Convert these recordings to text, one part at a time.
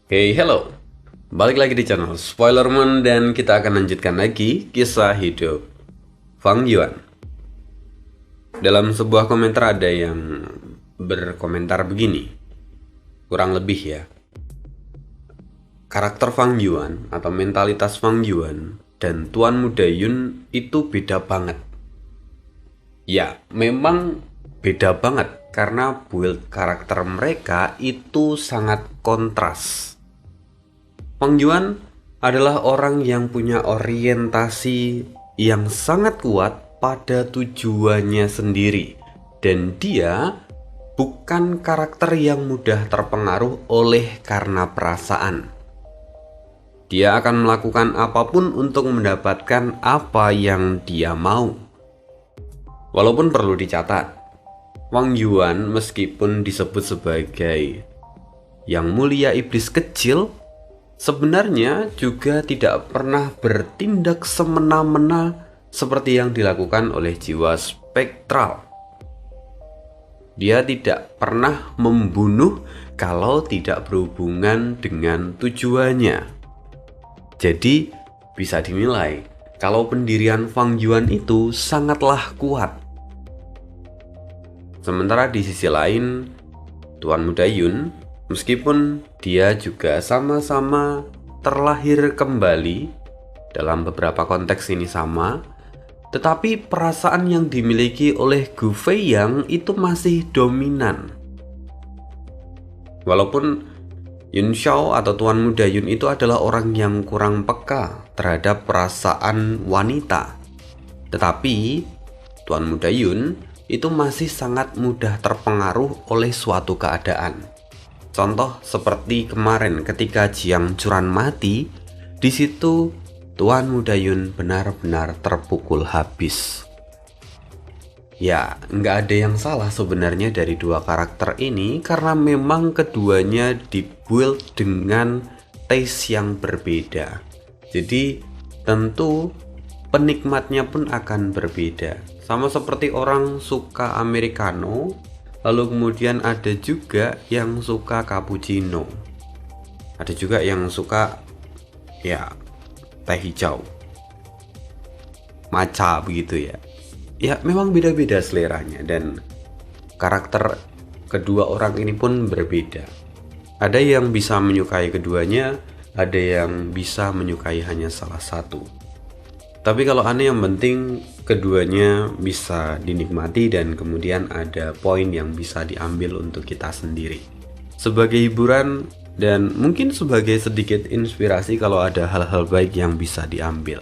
Hey, hello. Balik lagi di channel Spoilerman dan kita akan lanjutkan lagi kisah hidup Fang Yuan. Dalam sebuah komentar ada yang berkomentar begini. Kurang lebih ya. Karakter Fang Yuan atau mentalitas Fang Yuan dan Tuan Muda Yun itu beda banget. Ya, memang beda banget karena build karakter mereka itu sangat kontras. Fang Yuan adalah orang yang punya orientasi yang sangat kuat pada tujuannya sendiri, dan dia bukan karakter yang mudah terpengaruh oleh karena perasaan. Dia akan melakukan apapun untuk mendapatkan apa yang dia mau. Walaupun perlu dicatat, Fang Yuan meskipun disebut sebagai yang mulia iblis kecil, sebenarnya juga tidak pernah bertindak semena-mena seperti yang dilakukan oleh jiwa spektral. Dia tidak pernah membunuh kalau tidak berhubungan dengan tujuannya. Jadi bisa dinilai kalau pendirian Fang Yuan itu sangatlah kuat. Sementara di sisi lain, Tuan Muda Yun, meskipun dia juga sama-sama terlahir kembali, dalam beberapa konteks ini sama, tetapi perasaan yang dimiliki oleh Gu Feiyang itu masih dominan. Walaupun Yun Shao atau Tuan Muda Yun itu adalah orang yang kurang peka terhadap perasaan wanita, tetapi Tuan Muda Yun itu masih sangat mudah terpengaruh oleh suatu keadaan. Contoh seperti kemarin ketika Jiang Churan mati, di situ Tuan Muda Yun benar-benar terpukul habis. Ya, nggak ada yang salah sebenarnya dari dua karakter ini karena memang keduanya dibuild dengan taste yang berbeda. Jadi tentu penikmatnya pun akan berbeda. Sama seperti orang suka americano, lalu kemudian ada juga yang suka cappuccino. Ada juga yang suka ya teh hijau, matcha begitu ya. Ya memang beda-beda seleranya dan karakter kedua orang ini pun berbeda. Ada yang bisa menyukai keduanya, ada yang bisa menyukai hanya salah satu. Tapi kalau aneh yang penting keduanya bisa dinikmati dan kemudian ada poin yang bisa diambil untuk kita sendiri. Sebagai hiburan dan mungkin sebagai sedikit inspirasi kalau ada hal-hal baik yang bisa diambil.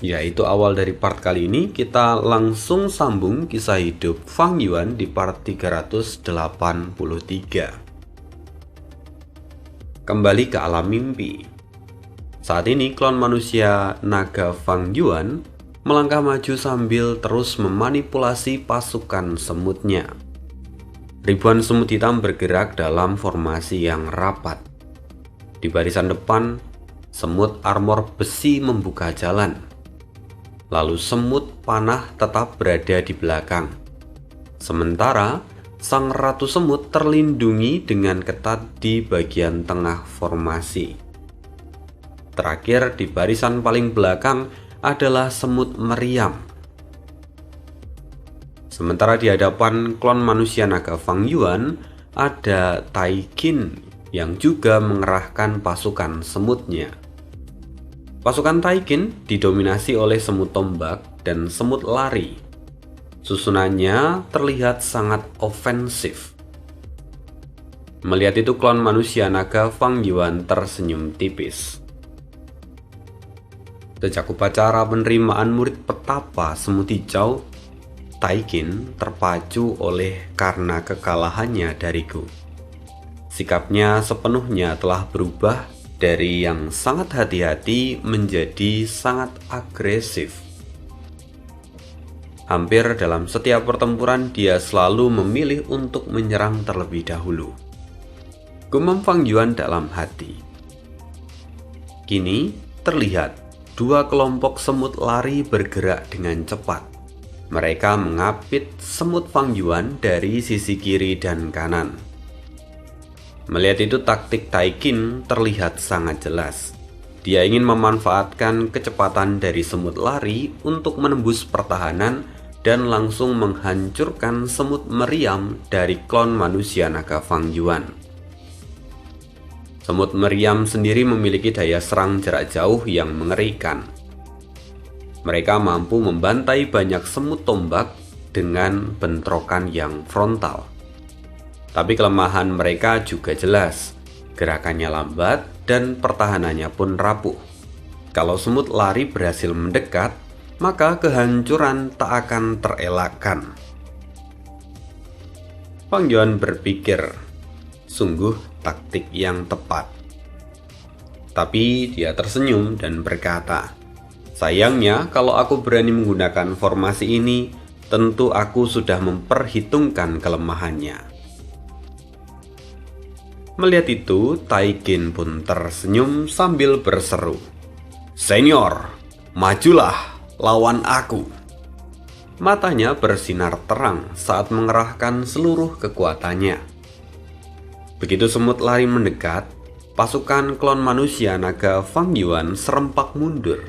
Ya, itu awal dari part kali ini. Kita langsung sambung kisah hidup Fang Yuan di part 383. Kembali ke alam mimpi. Saat ini klon manusia naga Fang Yuan melangkah maju sambil terus memanipulasi pasukan semutnya. Ribuan semut hitam bergerak dalam formasi yang rapat. Di barisan depan, semut armor besi membuka jalan. Lalu semut panah tetap berada di belakang. Sementara sang ratu semut terlindungi dengan ketat di bagian tengah formasi. Terakhir di barisan paling belakang adalah semut meriam. Sementara di hadapan klon manusia naga Fang Yuan ada Tai Qin yang juga mengerahkan pasukan semutnya. Pasukan Tai Qin didominasi oleh semut tombak dan semut lari. Susunannya terlihat sangat ofensif. Melihat itu klon manusia naga Fang Yuan tersenyum tipis. Sejak upacara penerimaan murid petapa semut hijau, Tai Qin terpacu oleh karena kekalahannya dariku. Sikapnya sepenuhnya telah berubah dari yang sangat hati-hati menjadi sangat agresif. Hampir dalam setiap pertempuran dia selalu memilih untuk menyerang terlebih dahulu. Gumam Fang Yuan dalam hati. Kini terlihat dua kelompok semut lari bergerak dengan cepat. Mereka mengapit semut Fang Yuan dari sisi kiri dan kanan. Melihat itu, taktik Taikin terlihat sangat jelas. Dia ingin memanfaatkan kecepatan dari semut lari untuk menembus pertahanan dan langsung menghancurkan semut meriam dari klon manusia naga Fang Yuan. Semut meriam sendiri memiliki daya serang jarak jauh yang mengerikan. Mereka mampu membantai banyak semut tombak dengan bentrokan yang frontal. Tapi kelemahan mereka juga jelas. Gerakannya lambat dan pertahanannya pun rapuh. Kalau semut lari berhasil mendekat, maka kehancuran tak akan terelakkan. Fang Yuan berpikir, sungguh taktik yang tepat. Tapi dia tersenyum dan berkata, sayangnya kalau aku berani menggunakan formasi ini, tentu aku sudah memperhitungkan kelemahannya. Melihat itu, Taikin pun tersenyum sambil berseru, "Senior, majulah, lawan aku." Matanya bersinar terang saat mengerahkan seluruh kekuatannya. Begitu semut lari mendekat, pasukan klon manusia naga Fang Yuan serempak mundur.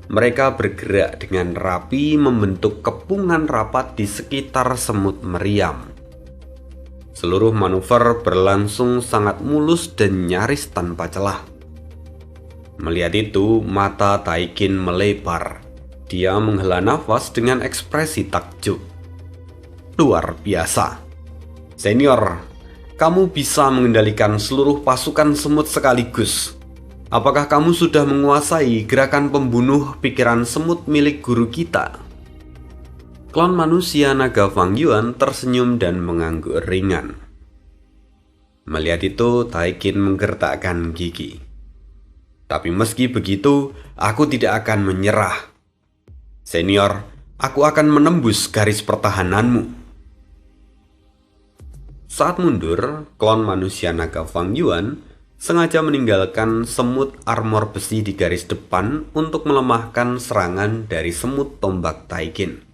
Mereka bergerak dengan rapi membentuk kepungan rapat di sekitar semut meriam. Seluruh manuver berlangsung sangat mulus dan nyaris tanpa celah. Melihat itu, mata Taikin melebar. Dia menghela nafas dengan ekspresi takjub. Luar biasa. Senior, kamu bisa mengendalikan seluruh pasukan semut sekaligus. Apakah kamu sudah menguasai gerakan pembunuh pikiran semut milik guru kita? Klon manusia naga Fang Yuan tersenyum dan mengangguk ringan. Melihat itu, Taikin menggertakkan gigi. Tapi meski begitu, aku tidak akan menyerah. Senior, aku akan menembus garis pertahananmu. Saat mundur, klon manusia naga Fang Yuan sengaja meninggalkan semut armor besi di garis depan untuk melemahkan serangan dari semut tombak Taikin.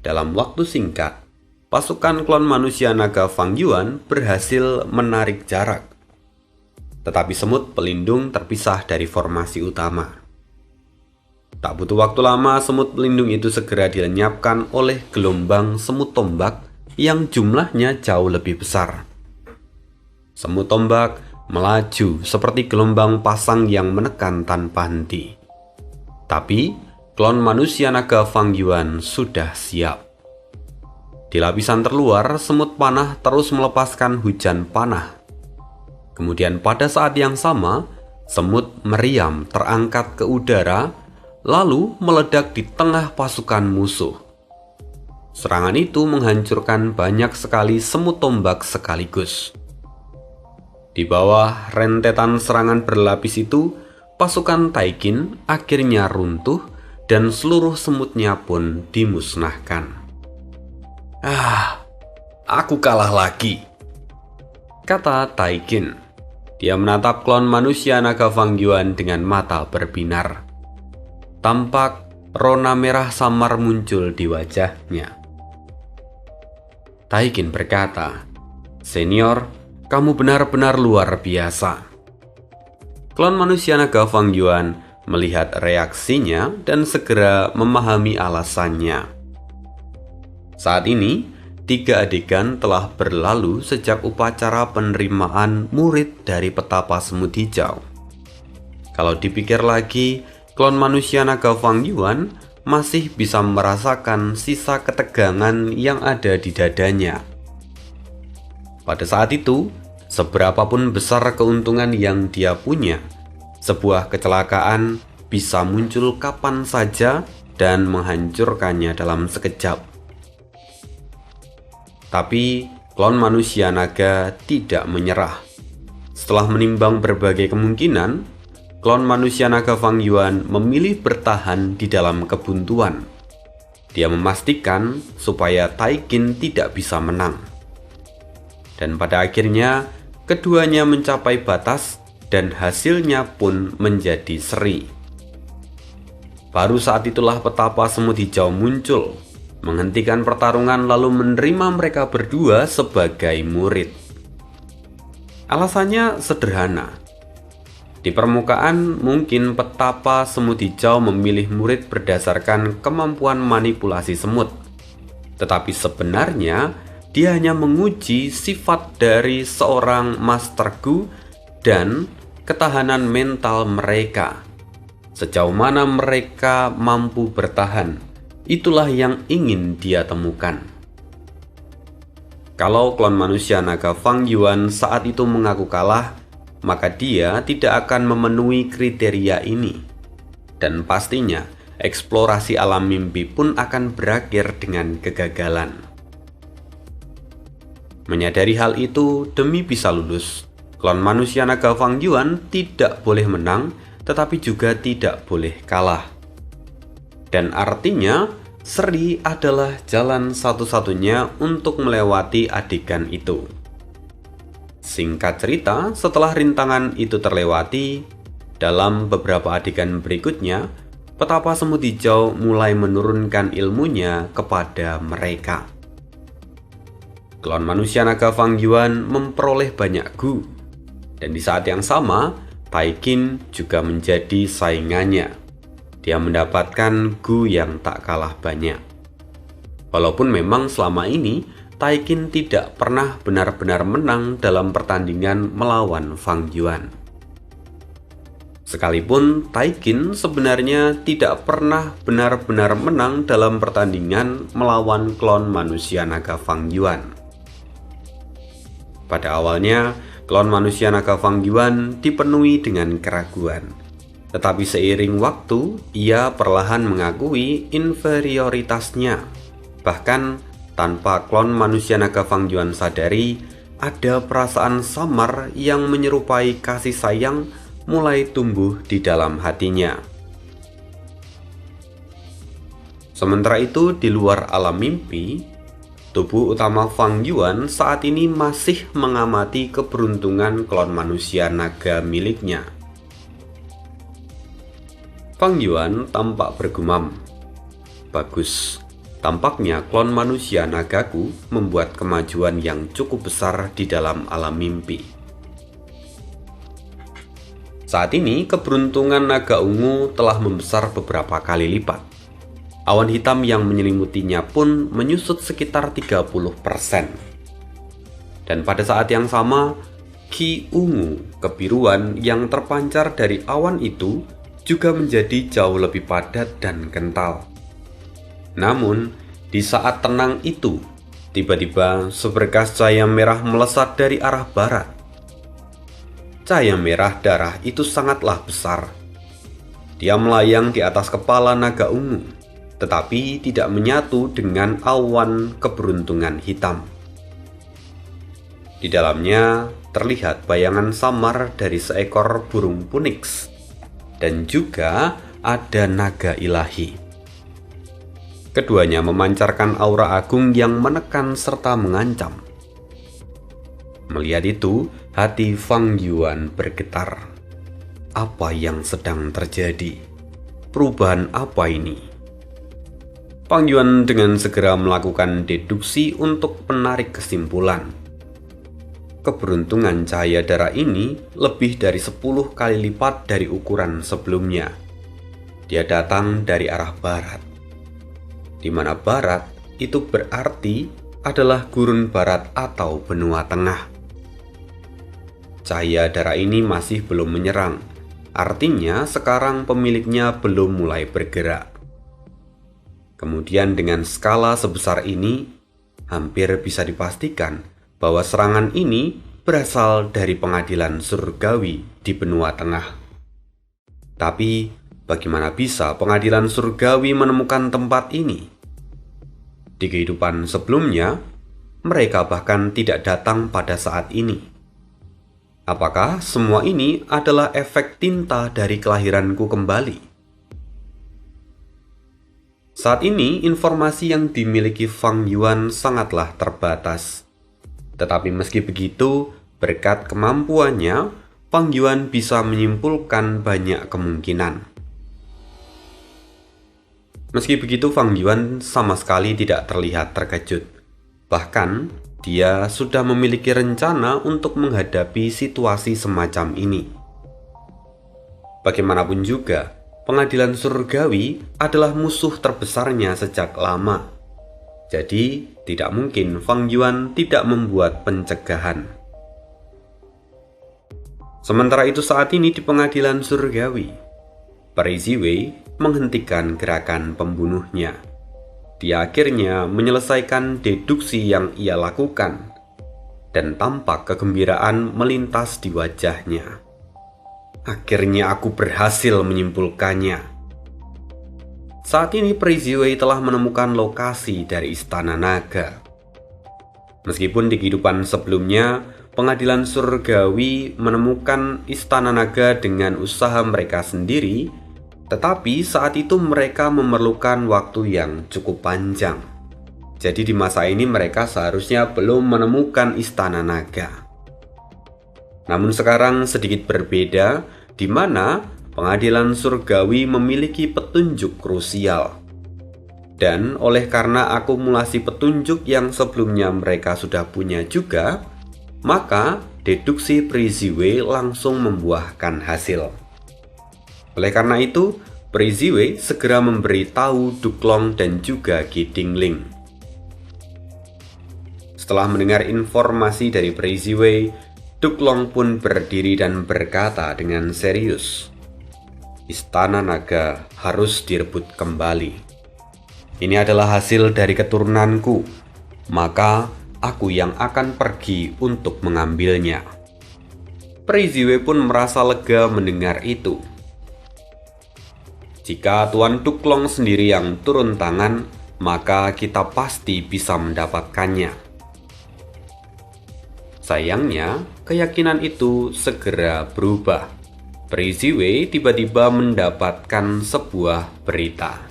Dalam waktu singkat, pasukan klon manusia naga Fang Yuan berhasil menarik jarak. Tetapi semut pelindung terpisah dari formasi utama. Tak butuh waktu lama, semut pelindung itu segera dilenyapkan oleh gelombang semut tombak yang jumlahnya jauh lebih besar. Semut tombak melaju seperti gelombang pasang yang menekan tanpa henti. Tapi klon manusia naga Fang Yuan sudah siap. Di lapisan terluar, semut panah terus melepaskan hujan panah. Kemudian pada saat yang sama, semut meriam terangkat ke udara, lalu meledak di tengah pasukan musuh. Serangan itu menghancurkan banyak sekali semut tombak sekaligus. Di bawah rentetan serangan berlapis itu, pasukan Taikin akhirnya runtuh dan seluruh semutnya pun dimusnahkan. Aku kalah lagi, kata Taikin. Dia menatap klon manusia naga Fang Yuan dengan mata berbinar. Tampak rona merah samar muncul di wajahnya. Taikin berkata, "Senior, kamu benar-benar luar biasa." Klon manusia naga Fang Yuan melihat reaksinya dan segera memahami alasannya. Saat ini, 3 adegan telah berlalu sejak upacara penerimaan murid dari petapa semut hijau. Kalau dipikir lagi, klon manusia naga Fang Yuan masih bisa merasakan sisa ketegangan yang ada di dadanya. Pada saat itu, seberapapun besar keuntungan yang dia punya, sebuah kecelakaan bisa muncul kapan saja dan menghancurkannya dalam sekejap. Tapi klon manusia naga tidak menyerah. Setelah menimbang berbagai kemungkinan, klon manusia naga Fang Yuan memilih bertahan di dalam kebuntuan. Dia memastikan supaya Taikin tidak bisa menang. Dan pada akhirnya, keduanya mencapai batas dan hasilnya pun menjadi seri. Baru saat itulah petapa semut hijau muncul, menghentikan pertarungan lalu menerima mereka berdua sebagai murid. Alasannya sederhana. Di permukaan, mungkin petapa semut hijau memilih murid berdasarkan kemampuan manipulasi semut. Tetapi sebenarnya, dia hanya menguji sifat dari seorang Master Gu dan ketahanan mental mereka. Sejauh mana mereka mampu bertahan, itulah yang ingin dia temukan. Kalau klon manusia naga Fang Yuan saat itu mengaku kalah, maka dia tidak akan memenuhi kriteria ini. Dan pastinya, eksplorasi alam mimpi pun akan berakhir dengan kegagalan. Menyadari hal itu, demi bisa lulus, klon manusia naga Fang Yuan tidak boleh menang, tetapi juga tidak boleh kalah. Dan artinya, seri adalah jalan satu-satunya untuk melewati adegan itu. Singkat cerita, setelah rintangan itu terlewati, dalam beberapa adegan berikutnya, petapa semut hijau mulai menurunkan ilmunya kepada mereka. Klon manusia naga Fang Yuan memperoleh banyak Gu, dan di saat yang sama, Taikin juga menjadi saingannya. Dia mendapatkan Gu yang tak kalah banyak. Walaupun memang selama ini Taikin tidak pernah benar-benar menang dalam pertandingan melawan Fang Yuan. Sekalipun Taikin sebenarnya tidak pernah benar-benar menang dalam pertandingan melawan klon manusia naga Fang Yuan. Pada awalnya, klon manusia naga Fang Yuan dipenuhi dengan keraguan. Tetapi seiring waktu, ia perlahan mengakui inferioritasnya. Bahkan tanpa klon manusia naga Fang Yuan sadari, ada perasaan samar yang menyerupai kasih sayang mulai tumbuh di dalam hatinya. Sementara itu, di luar alam mimpi, tubuh utama Fang Yuan saat ini masih mengamati keberuntungan klon manusia naga miliknya. Fang Yuan tampak bergumam. Bagus, tampaknya klon manusia nagaku membuat kemajuan yang cukup besar di dalam alam mimpi. Saat ini keberuntungan naga ungu telah membesar beberapa kali lipat. Awan hitam yang menyelimutinya pun menyusut sekitar 30%. Dan pada saat yang sama, Ki ungu kebiruan yang terpancar dari awan itu juga menjadi jauh lebih padat dan kental. Namun, di saat tenang itu, tiba-tiba seberkas cahaya merah melesat dari arah barat. Cahaya merah darah itu sangatlah besar. Dia melayang di atas kepala naga ungu, tetapi tidak menyatu dengan awan keberuntungan hitam. Di dalamnya terlihat bayangan samar dari seekor burung phoenix, dan juga ada naga ilahi. Keduanya memancarkan aura agung yang menekan serta mengancam. Melihat itu, hati Fang Yuan bergetar. Apa yang sedang terjadi? Perubahan apa ini? Fang Yuan dengan segera melakukan deduksi untuk menarik kesimpulan. Keberuntungan cahaya darah ini lebih dari 10 kali lipat dari ukuran sebelumnya. Dia datang dari arah barat, di mana barat itu berarti adalah gurun barat atau benua tengah. Cahaya darah ini masih belum menyerang, artinya sekarang pemiliknya belum mulai bergerak. Kemudian dengan skala sebesar ini, hampir bisa dipastikan bahwa serangan ini berasal dari pengadilan surgawi di benua tengah. Tapi, bagaimana bisa pengadilan surgawi menemukan tempat ini? Di kehidupan sebelumnya, mereka bahkan tidak datang pada saat ini. Apakah semua ini adalah efek tinta dari kelahiranku kembali? Saat ini, informasi yang dimiliki Fang Yuan sangatlah terbatas. Tetapi meski begitu, berkat kemampuannya, Fang Yuan bisa menyimpulkan banyak kemungkinan. Meski begitu, Fang Yuan sama sekali tidak terlihat terkejut. Bahkan, Dia sudah memiliki rencana untuk menghadapi situasi semacam ini. Bagaimanapun juga, pengadilan surgawi adalah musuh terbesarnya sejak lama. Jadi, tidak mungkin Fang Yuan tidak membuat pencegahan. Sementara itu saat ini di pengadilan surgawi, Peri Ziwei menghentikan gerakan pembunuhnya. Dia akhirnya menyelesaikan deduksi yang ia lakukan, dan tampak kegembiraan melintas di wajahnya. Akhirnya aku berhasil menyimpulkannya. Saat ini Peri Ziwei telah menemukan lokasi dari Istana Naga. Meskipun di kehidupan sebelumnya, pengadilan surgawi menemukan Istana Naga dengan usaha mereka sendiri, tetapi saat itu mereka memerlukan waktu yang cukup panjang. Jadi di masa ini mereka seharusnya belum menemukan Istana Naga. Namun sekarang sedikit berbeda, di mana pengadilan surgawi memiliki petunjuk krusial. Dan oleh karena akumulasi petunjuk yang sebelumnya mereka sudah punya juga, maka deduksi Peri Ziwei langsung membuahkan hasil. Oleh karena itu, Peri Ziwei segera memberitahu Duklong dan juga Qi Dingling. Setelah mendengar informasi dari Peri Ziwei, Duklong pun berdiri dan berkata dengan serius, "Istana Naga harus direbut kembali. Ini adalah hasil dari keturunanku, maka aku yang akan pergi untuk mengambilnya." Peri Ziwei pun merasa lega mendengar itu. Jika Tuan Duklong sendiri yang turun tangan, maka kita pasti bisa mendapatkannya. Sayangnya, keyakinan itu segera berubah. Peri Ziwei tiba-tiba mendapatkan sebuah berita.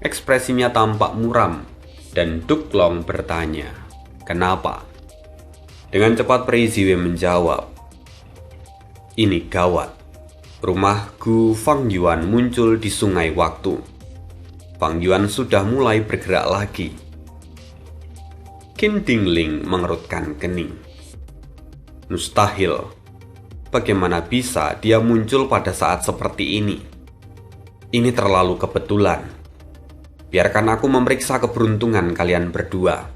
Ekspresinya tampak muram, dan Duklong bertanya, "Kenapa?" Dengan cepat Peri Ziwei menjawab, "Ini gawat. Rumah Gu Fang Yuan muncul di sungai waktu. Fang Yuan sudah mulai bergerak lagi." Qi Dingling mengerutkan kening. "Mustahil. Bagaimana bisa dia muncul pada saat seperti ini? Ini terlalu kebetulan. Biarkan aku memeriksa keberuntungan kalian berdua."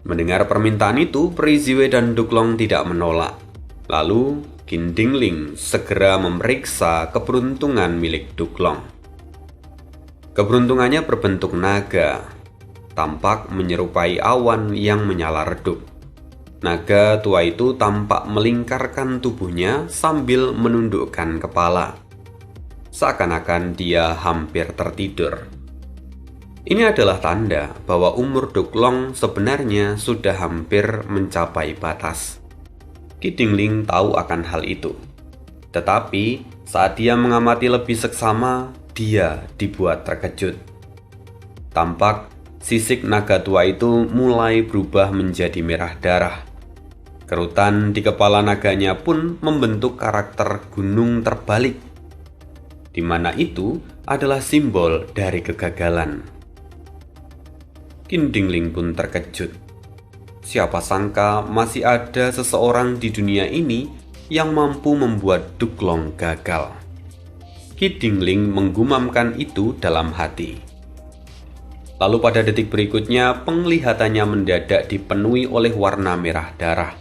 Mendengar permintaan itu, Peri Ziwei dan Duklong tidak menolak. Lalu Qi Dingling segera memeriksa keberuntungan milik Duklong. Keberuntungannya berbentuk naga, tampak menyerupai awan yang menyala redup. Naga tua itu tampak melingkarkan tubuhnya sambil menundukkan kepala, seakan-akan dia hampir tertidur. Ini adalah tanda bahwa umur Duklong sebenarnya sudah hampir mencapai batas. Qi Dingling tahu akan hal itu. Tetapi saat dia mengamati lebih seksama, dia dibuat terkejut. Tampak sisik naga tua itu mulai berubah menjadi merah darah. Kerutan di kepala naganya pun membentuk karakter gunung terbalik, di mana itu adalah simbol dari kegagalan. Qi Dingling pun terkejut. Siapa sangka masih ada seseorang di dunia ini yang mampu membuat Duklong gagal. Qi Dingling menggumamkan itu dalam hati. Lalu pada detik berikutnya, penglihatannya mendadak dipenuhi oleh warna merah darah.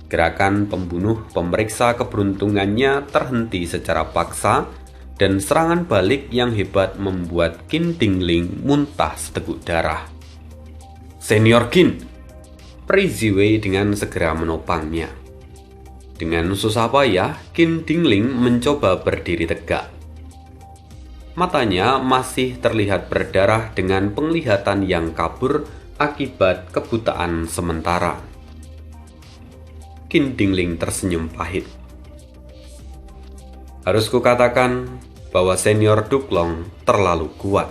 Gerakan pembunuh pemeriksa keberuntungannya terhenti secara paksa, dan serangan balik yang hebat membuat Qi Dingling muntah seteguk darah. "Senior Qin!" Peri Ziwei dengan segera menopangnya. Dengan susah payah, Qi Dingling mencoba berdiri tegak. Matanya masih terlihat berdarah dengan penglihatan yang kabur akibat kebutaan sementara. Qi Dingling tersenyum pahit. "Harus kukatakan bahwa senior Duklong terlalu kuat.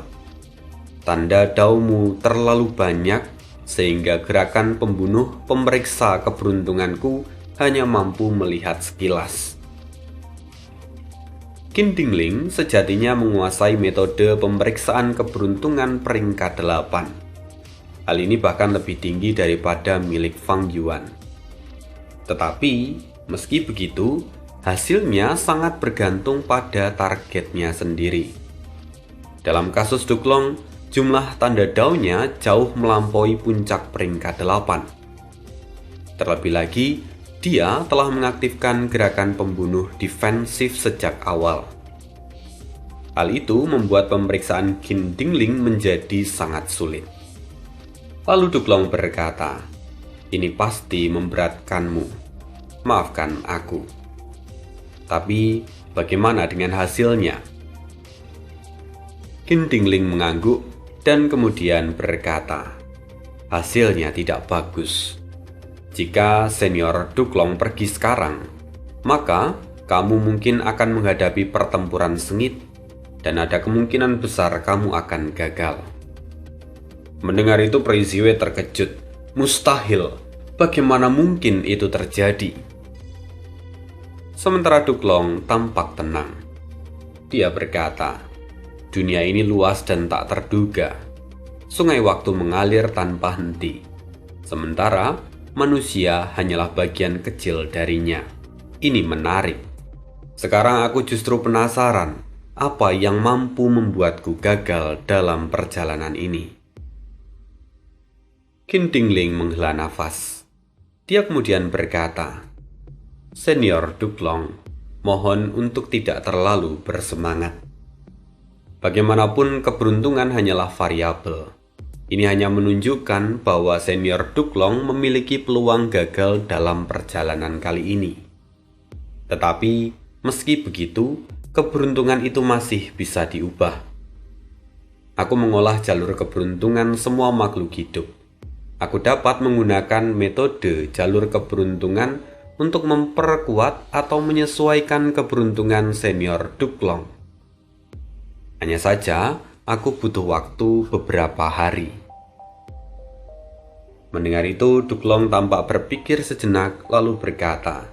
Tanda daumu terlalu banyak, sehingga gerakan pembunuh pemeriksa keberuntunganku hanya mampu melihat sekilas." Qi Dingling sejatinya menguasai metode pemeriksaan keberuntungan peringkat 8. Hal ini bahkan lebih tinggi daripada milik Fang Yuan. Tetapi, meski begitu, hasilnya sangat bergantung pada targetnya sendiri. Dalam kasus Duklong, jumlah tanda Dao-nya jauh melampaui puncak peringkat 8. Terlebih lagi, dia telah mengaktifkan gerakan pembunuh defensif sejak awal. Hal itu membuat pemeriksaan Qin Dingling menjadi sangat sulit. Lalu Duklong berkata, "Ini pasti memberatkanmu. Maafkan aku. Tapi bagaimana dengan hasilnya?" Qin Dingling mengangguk dan kemudian berkata, "Hasilnya tidak bagus. Jika senior Duklong pergi sekarang, maka kamu mungkin akan menghadapi pertempuran sengit dan ada kemungkinan besar kamu akan gagal." Mendengar itu Peri Ziwei terkejut. Mustahil, bagaimana mungkin itu terjadi? Sementara Duklong tampak tenang. Dia berkata, "Dunia ini luas dan tak terduga. Sungai waktu mengalir tanpa henti. Sementara manusia hanyalah bagian kecil darinya. Ini menarik. Sekarang aku justru penasaran apa yang mampu membuatku gagal dalam perjalanan ini." Qin Dingling menghela nafas. Dia kemudian berkata, "Senior Duklong, mohon untuk tidak terlalu bersemangat. Bagaimanapun keberuntungan hanyalah variabel. Ini hanya menunjukkan bahwa senior Duklong memiliki peluang gagal dalam perjalanan kali ini. Tetapi, meski begitu, keberuntungan itu masih bisa diubah. Aku mengolah jalur keberuntungan semua makhluk hidup. Aku dapat menggunakan metode jalur keberuntungan untuk memperkuat atau menyesuaikan keberuntungan senior Duklong. Hanya saja, aku butuh waktu beberapa hari." Mendengar itu, Duklong tampak berpikir sejenak lalu berkata,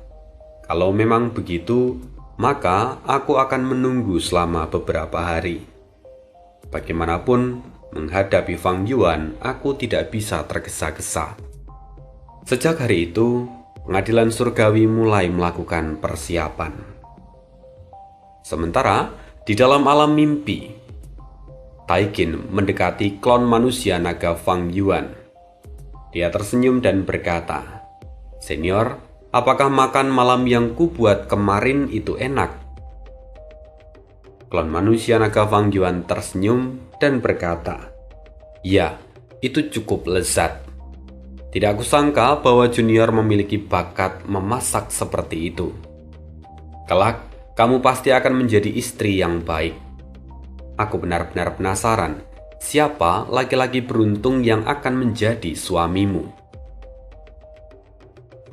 "Kalau memang begitu, maka aku akan menunggu selama beberapa hari. Bagaimanapun, menghadapi Fang Yuan, aku tidak bisa tergesa-gesa." Sejak hari itu, pengadilan surgawi mulai melakukan persiapan. Sementara, di dalam alam mimpi, Taikin mendekati klon manusia naga Fang Yuan. Dia tersenyum dan berkata, "Senior, apakah makan malam yang kubuat kemarin itu enak?" Klon manusia naga Fang Yuan tersenyum dan berkata, "Ya, itu cukup lezat. Tidak kusangka bahwa junior memiliki bakat memasak seperti itu. Kelak, kamu pasti akan menjadi istri yang baik. Aku benar-benar penasaran, siapa laki-laki beruntung yang akan menjadi suamimu?"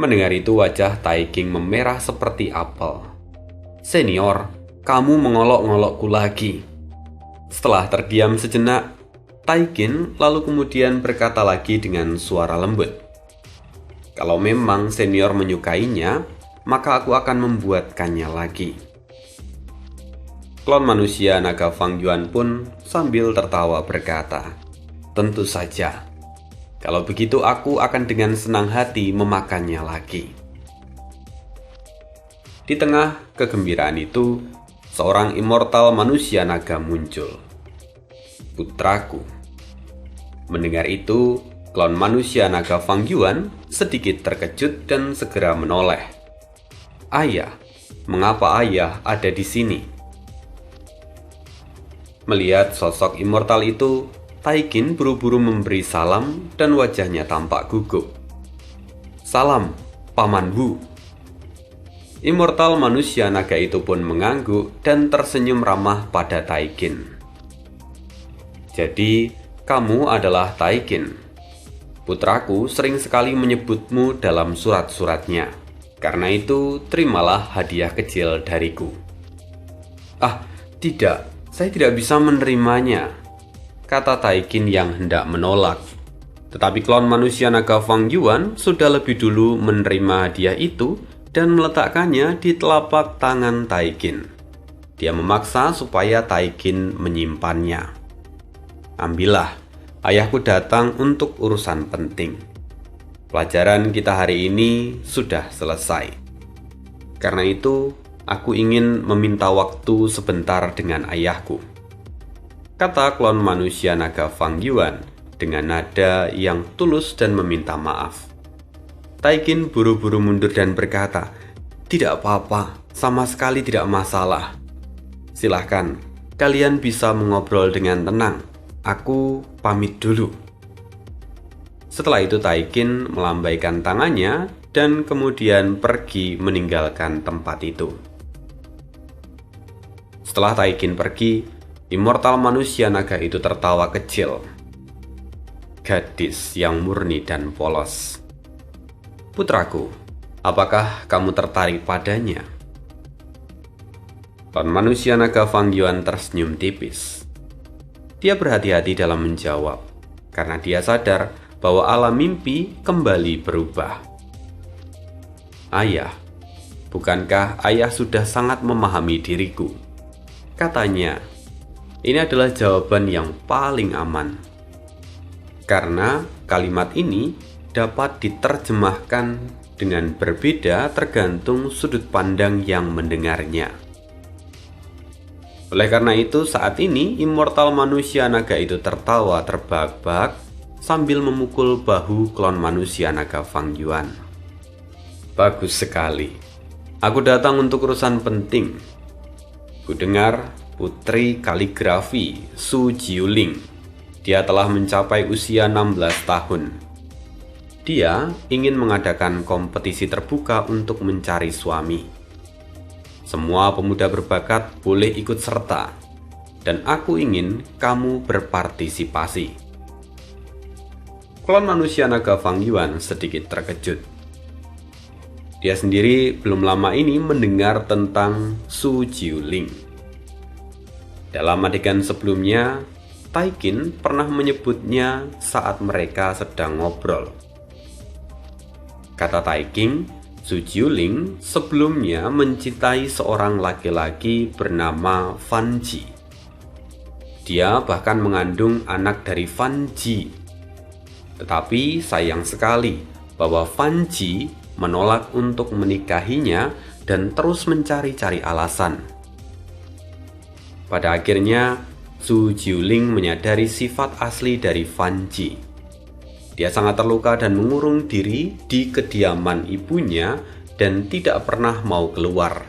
Mendengar itu wajah Taiking memerah seperti apel. "Senior, kamu mengolok-ngolokku lagi." Setelah terdiam sejenak, Taikin lalu kemudian berkata lagi dengan suara lembut, "Kalau memang senior menyukainya, maka aku akan membuatkannya lagi." Klon manusia naga Fang Yuan pun sambil tertawa berkata, "Tentu saja. Kalau begitu aku akan dengan senang hati memakannya lagi." Di tengah kegembiraan itu, seorang immortal manusia naga muncul. "Putraku." Mendengar itu, klon manusia naga Fang Yuan sedikit terkejut dan segera menoleh. "Ayah, mengapa ayah ada di sini?" Melihat sosok immortal itu, Taikin buru-buru memberi salam dan wajahnya tampak gugup. "Salam, Paman Wu." Immortal manusia naga itu pun mengangguk dan tersenyum ramah pada Taikin. "Jadi, kamu adalah Taikin. Putraku sering sekali menyebutmu dalam surat-suratnya. Karena itu, terimalah hadiah kecil dariku." "Ah, tidak, saya tidak bisa menerimanya," kata Taikin yang hendak menolak. Tetapi klon manusia naga Fang Yuan sudah lebih dulu menerima hadiah itu dan meletakkannya di telapak tangan Taikin. Dia memaksa supaya Taikin menyimpannya. "Ambillah, ayahku datang untuk urusan penting. Pelajaran kita hari ini sudah selesai. Karena itu, aku ingin meminta waktu sebentar dengan ayahku," kata klon manusia naga Fang Yuan dengan nada yang tulus dan meminta maaf. Taikin buru-buru mundur dan berkata, "Tidak apa-apa, sama sekali tidak masalah. Silahkan, kalian bisa mengobrol dengan tenang. Aku pamit dulu." Setelah itu Taikin melambaikan tangannya dan kemudian pergi meninggalkan tempat itu. Setelah Taikin pergi, immortal manusia naga itu tertawa kecil. "Gadis yang murni dan polos. Putraku, apakah kamu tertarik padanya?" Klon manusia naga Fang Yuan tersenyum tipis. Dia berhati-hati dalam menjawab, karena dia sadar bahwa alam mimpi kembali berubah. "Ayah, bukankah ayah sudah sangat memahami diriku?" katanya. Ini adalah jawaban yang paling aman, karena kalimat ini dapat diterjemahkan dengan berbeda tergantung sudut pandang yang mendengarnya. Oleh karena itu, saat ini immortal manusia naga itu tertawa terbahak-bahak sambil memukul bahu klon manusia naga Fang Yuan. "Bagus sekali. Aku datang untuk urusan penting. Kudengar putri kaligrafi Su Jiuling. Dia telah mencapai usia 16 tahun. Dia ingin mengadakan kompetisi terbuka untuk mencari suami. Semua pemuda berbakat boleh ikut serta, dan aku ingin kamu berpartisipasi." Klon manusia naga Fang Yuan sedikit terkejut. Dia sendiri belum lama ini mendengar tentang Su Jiuling. Dalam adegan sebelumnya, Taikin pernah menyebutnya saat mereka sedang ngobrol. Kata Taikin, Su Jiuling sebelumnya mencintai seorang laki-laki bernama Fan Ji. Dia bahkan mengandung anak dari Fan Ji. Tetapi sayang sekali bahwa Fan Ji menolak untuk menikahinya dan terus mencari-cari alasan. Pada akhirnya, Su Jiuling menyadari sifat asli dari Fan Ji. Dia sangat terluka dan mengurung diri di kediaman ibunya dan tidak pernah mau keluar.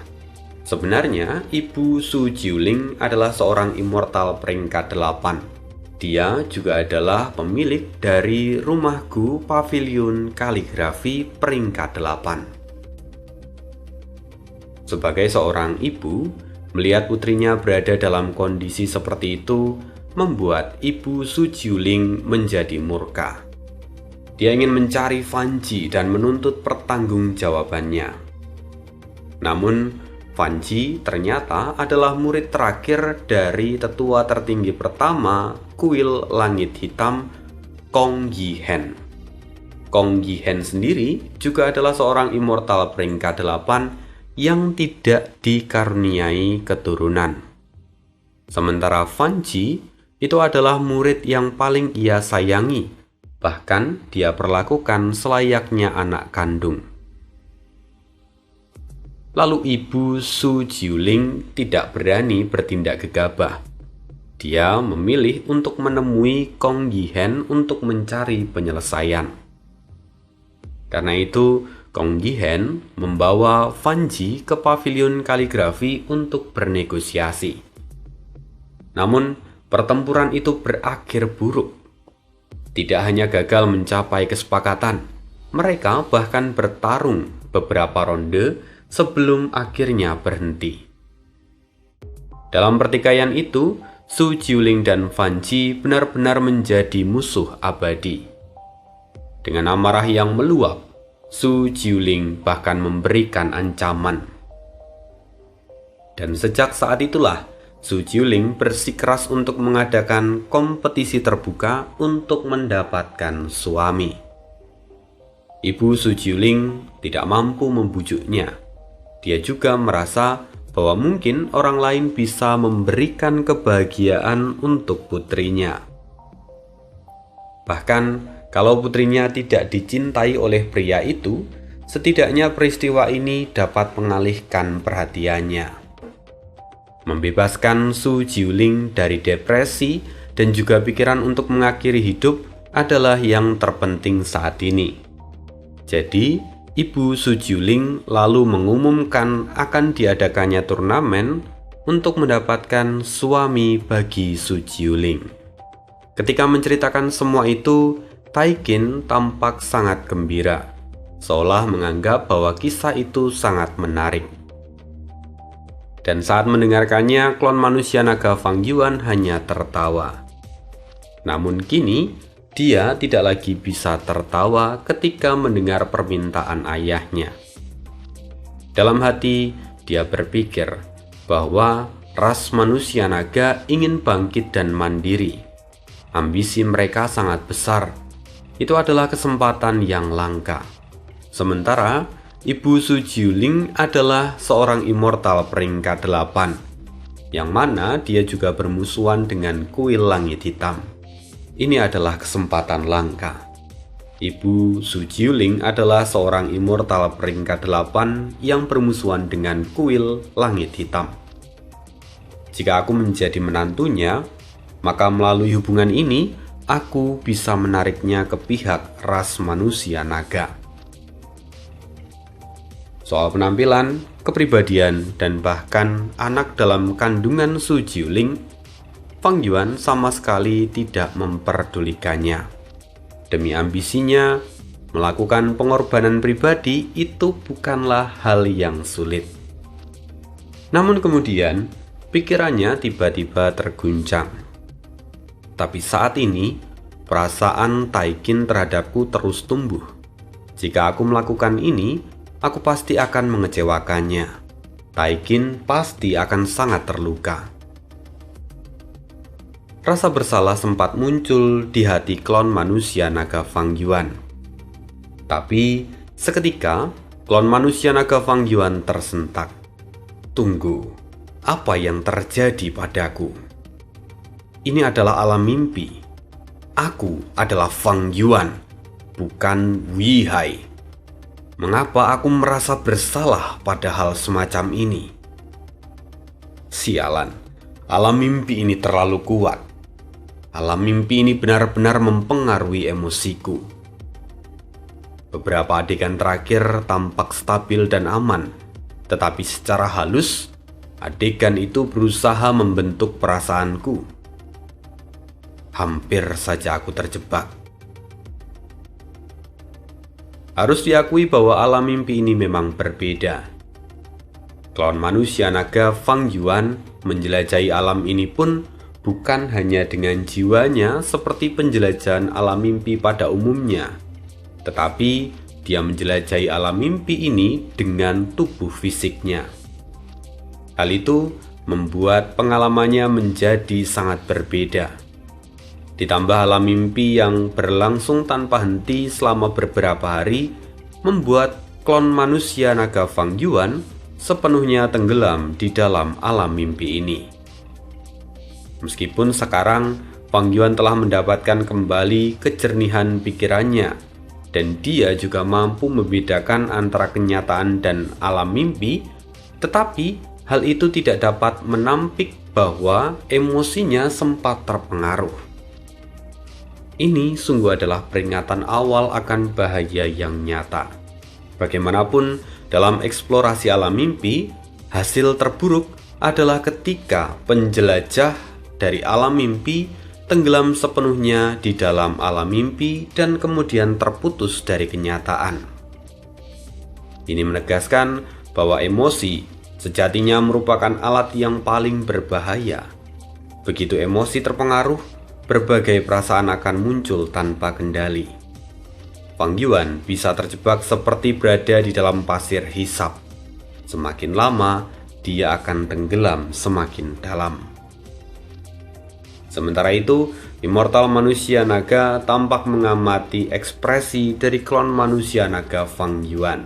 Sebenarnya, ibu Su Jiuling adalah seorang immortal peringkat 8. Dia juga adalah pemilik dari rumahku pavilion kaligrafi peringkat 8. Sebagai seorang ibu, melihat putrinya berada dalam kondisi seperti itu membuat ibu Su Jiuling menjadi murka. Dia ingin mencari Fan Ji dan menuntut pertanggungjawabannya. Namun, Fan Ji ternyata adalah murid terakhir dari tetua tertinggi pertama kuil langit hitam, Kong Yihen. Kong Yihen sendiri juga adalah seorang immortal peringkat 8 yang tidak dikaruniai keturunan. Sementara Fan Ji itu adalah murid yang paling ia sayangi, bahkan dia perlakukan selayaknya anak kandung. Lalu ibu Su Jiuling tidak berani bertindak gegabah. Dia memilih untuk menemui Kong Yihen untuk mencari penyelesaian. Karena itu, Kong Yihen membawa Fan Ji ke pavilion kaligrafi untuk bernegosiasi. Namun, pertempuran itu berakhir buruk. Tidak hanya gagal mencapai kesepakatan, mereka bahkan bertarung beberapa ronde sebelum akhirnya berhenti. Dalam pertikaian itu, Su Jiuling dan Fan Ji benar-benar menjadi musuh abadi. Dengan amarah yang meluap, Su Jiuling bahkan memberikan ancaman. Dan sejak saat itulah, Su Jiuling bersikeras untuk mengadakan kompetisi terbuka untuk mendapatkan suami. Ibu Su Jiuling tidak mampu membujuknya. Dia juga merasa bahwa mungkin orang lain bisa memberikan kebahagiaan untuk putrinya. Bahkan, kalau putrinya tidak dicintai oleh pria itu, setidaknya peristiwa ini dapat mengalihkan perhatiannya, membebaskan Su Jiuling dari depresi dan juga pikiran untuk mengakhiri hidup adalah yang terpenting saat ini. Jadi, Ibu Su Jiuling lalu mengumumkan akan diadakannya turnamen untuk mendapatkan suami bagi Su Jiuling. Ketika menceritakan semua itu, Taikin tampak sangat gembira, seolah menganggap bahwa kisah itu sangat menarik. Dan saat mendengarkannya, klon manusia naga Fang Yuan hanya tertawa. Namun kini, dia tidak lagi bisa tertawa ketika mendengar permintaan ayahnya. Dalam hati, dia berpikir bahwa ras manusia naga ingin bangkit dan mandiri. Ambisi mereka sangat besar. Itu adalah kesempatan yang langka. Sementara, Ibu Su Jiuling adalah seorang immortal peringkat 8, yang mana dia juga bermusuhan dengan kuil langit hitam. Ini adalah kesempatan langka. Ibu Su Jiuling adalah seorang immortal peringkat 8 yang bermusuhan dengan kuil langit hitam. Jika aku menjadi menantunya, maka melalui hubungan ini, aku bisa menariknya ke pihak ras manusia naga. Soal penampilan, kepribadian, dan bahkan anak dalam kandungan Su Jiuling, Fang Yuan sama sekali tidak memperdulikannya. Demi ambisinya, melakukan pengorbanan pribadi itu bukanlah hal yang sulit. Namun kemudian, pikirannya tiba-tiba terguncang. Tapi saat ini, perasaan Taikin terhadapku terus tumbuh. Jika aku melakukan ini, aku pasti akan mengecewakannya. Taikin pasti akan sangat terluka. Rasa bersalah sempat muncul di hati klon manusia naga Fang Yuan. Tapi seketika, klon manusia naga Fang Yuan tersentak. Tunggu, apa yang terjadi padaku? Ini adalah alam mimpi. Aku adalah Fang Yuan, bukan Wei Hai. Mengapa aku merasa bersalah pada hal semacam ini? Sialan, alam mimpi ini terlalu kuat. Alam mimpi ini benar-benar mempengaruhi emosiku. Beberapa adegan terakhir tampak stabil dan aman, tetapi secara halus, adegan itu berusaha membentuk perasaanku. Hampir saja aku terjebak. Harus diakui bahwa alam mimpi ini memang berbeda. Klon manusia naga Fang Yuan menjelajahi alam ini pun bukan hanya dengan jiwanya seperti penjelajahan alam mimpi pada umumnya, tetapi dia menjelajahi alam mimpi ini dengan tubuh fisiknya. Hal itu membuat pengalamannya menjadi sangat berbeda. Ditambah alam mimpi yang berlangsung tanpa henti selama beberapa hari, membuat klon manusia naga Fang Yuan sepenuhnya tenggelam di dalam alam mimpi ini. Meskipun sekarang Fang Yuan telah mendapatkan kembali kejernihan pikirannya, dan dia juga mampu membedakan antara kenyataan dan alam mimpi, tetapi hal itu tidak dapat menampik bahwa emosinya sempat terpengaruh. Ini sungguh adalah peringatan awal akan bahaya yang nyata. Bagaimanapun, dalam eksplorasi alam mimpi, hasil terburuk adalah ketika penjelajah dari alam mimpi tenggelam sepenuhnya di dalam alam mimpi dan kemudian terputus dari kenyataan. Ini menegaskan bahwa emosi sejatinya merupakan alat yang paling berbahaya. Begitu emosi terpengaruh, berbagai perasaan akan muncul tanpa kendali. Fang Yuan bisa terjebak seperti berada di dalam pasir hisap. Semakin lama, dia akan tenggelam semakin dalam. Sementara itu, immortal manusia naga tampak mengamati ekspresi dari klon manusia naga Fang Yuan.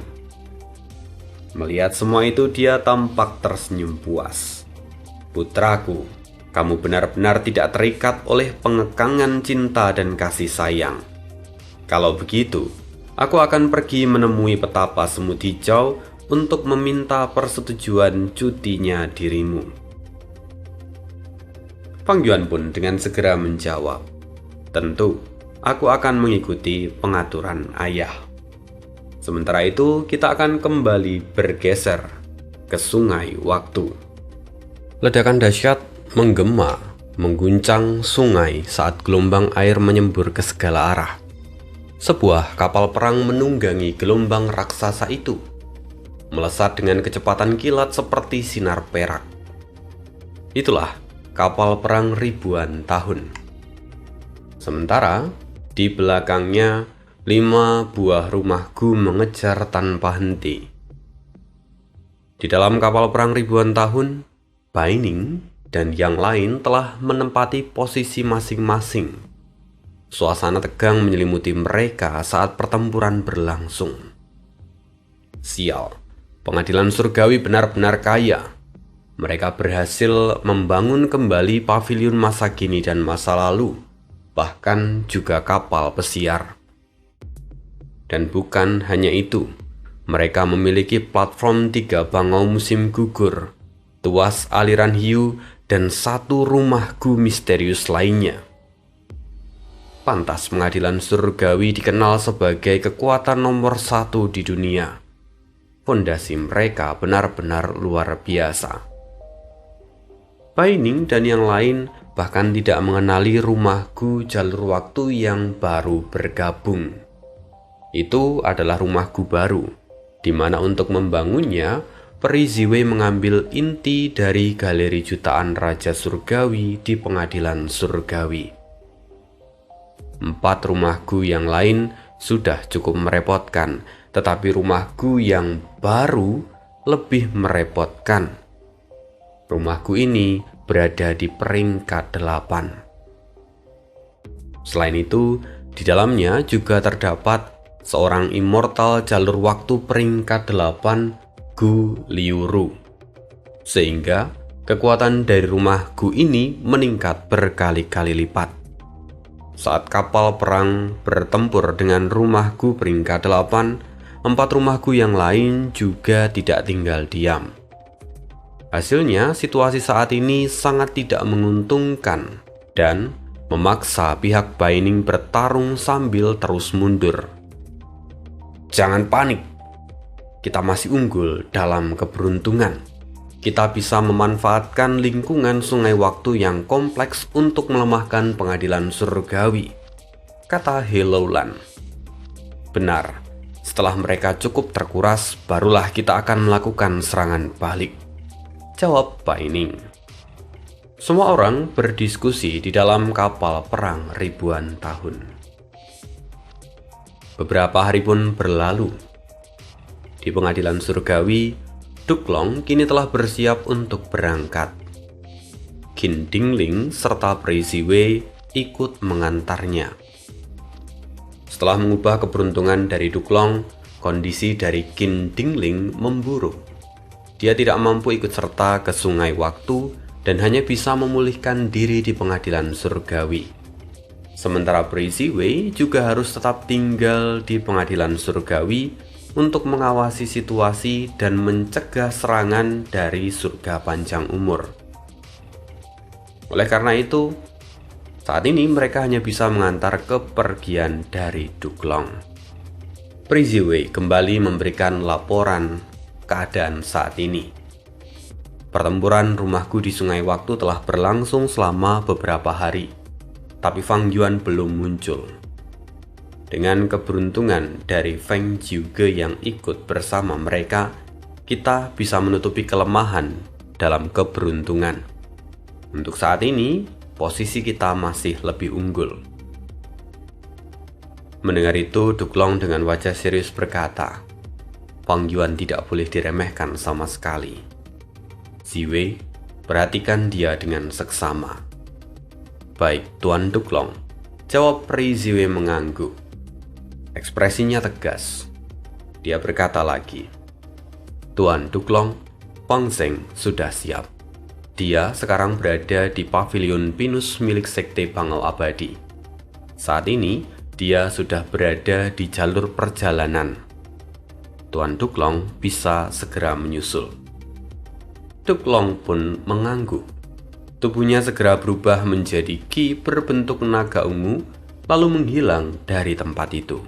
Melihat semua itu, dia tampak tersenyum puas. Putraku, Kamu benar-benar tidak terikat oleh pengekangan cinta dan kasih sayang. Kalau begitu, aku akan pergi menemui petapa semut hijau untuk meminta persetujuan cutinya dirimu. Fang Yuan pun dengan segera menjawab, tentu, aku akan mengikuti pengaturan ayah. Sementara itu, kita akan kembali bergeser ke sungai waktu. Ledakan dahsyat menggema, mengguncang sungai saat gelombang air menyembur ke segala arah. Sebuah kapal perang menunggangi gelombang raksasa itu, melesat dengan kecepatan kilat seperti sinar perak. Itulah kapal perang ribuan tahun. Sementara di belakangnya 5 buah rumah Gu mengejar tanpa henti. Di dalam kapal perang ribuan tahun, Baining dan yang lain telah menempati posisi masing-masing. Suasana tegang menyelimuti mereka saat pertempuran berlangsung. Sial, pengadilan surgawi benar-benar kaya. Mereka berhasil membangun kembali paviliun masa kini dan masa lalu, bahkan juga kapal pesiar. Dan bukan hanya itu, mereka memiliki platform 3 bangau musim gugur, tuas aliran hiu, dan 1 rumah Gu misterius lainnya. Pantas pengadilan surgawi dikenal sebagai kekuatan nomor 1 di dunia. Fondasi mereka benar-benar luar biasa. Baining dan yang lain bahkan tidak mengenali rumah Gu jalur waktu yang baru bergabung. Itu adalah rumah Gu baru, di mana untuk membangunnya, Peri Ziwei mengambil inti dari galeri jutaan Raja Surgawi di pengadilan surgawi. 4 rumah Gu yang lain sudah cukup merepotkan, tetapi rumah Gu yang baru lebih merepotkan. Rumah Gu ini berada di peringkat 8. Selain itu, di dalamnya juga terdapat seorang immortal jalur waktu peringkat 8, Gu Liuru. Sehingga kekuatan dari rumah Gu ini meningkat berkali-kali lipat. Saat kapal perang bertempur dengan rumah Gu peringkat 8, 4 rumah Gu yang lain juga tidak tinggal diam. Hasilnya, situasi saat ini sangat tidak menguntungkan dan memaksa pihak Baining bertarung sambil terus mundur. Jangan panik, kita masih unggul dalam keberuntungan. Kita bisa memanfaatkan lingkungan sungai waktu yang kompleks untuk melemahkan pengadilan surgawi, kata Helloulan. Benar, setelah mereka cukup terkuras, barulah kita akan melakukan serangan balik, jawab Baining. Semua orang berdiskusi di dalam kapal perang ribuan tahun. Beberapa hari pun berlalu. Di pengadilan surgawi, Duklong kini telah bersiap untuk berangkat. Qin Dingling serta Peri Ziwei ikut mengantarnya. Setelah mengubah keberuntungan dari Duklong, kondisi dari Qin Dingling memburuk. Dia tidak mampu ikut serta ke sungai waktu dan hanya bisa memulihkan diri di pengadilan surgawi. Sementara Peri Ziwei juga harus tetap tinggal di pengadilan surgawi untuk mengawasi situasi dan mencegah serangan dari surga panjang umur. Oleh karena itu, saat ini mereka hanya bisa mengantar kepergian dari Duklong. Peri Ziwei kembali memberikan laporan keadaan saat ini. Pertempuran rumah Gu di sungai waktu telah berlangsung selama beberapa hari, tapi Fang Yuan belum muncul. Dengan keberuntungan dari Feng Jiuge yang ikut bersama mereka, kita bisa menutupi kelemahan dalam keberuntungan. Untuk saat ini, posisi kita masih lebih unggul. Mendengar itu, Duklong dengan wajah serius berkata, Fang Yuan tidak boleh diremehkan sama sekali. Ziwei, perhatikan dia dengan seksama. Baik, Tuan Duklong, jawab Peri Ziwei mengangguk. Ekspresinya tegas. Dia berkata lagi, Tuan Duklong, Fang Zheng sudah siap. Dia sekarang berada di Pavilion Pinus milik Sekte Bangau Abadi. Saat ini, dia sudah berada di jalur perjalanan. Tuan Duklong bisa segera menyusul. Duklong pun mengangguk. Tubuhnya segera berubah menjadi Ki berbentuk naga ungu, lalu menghilang dari tempat itu.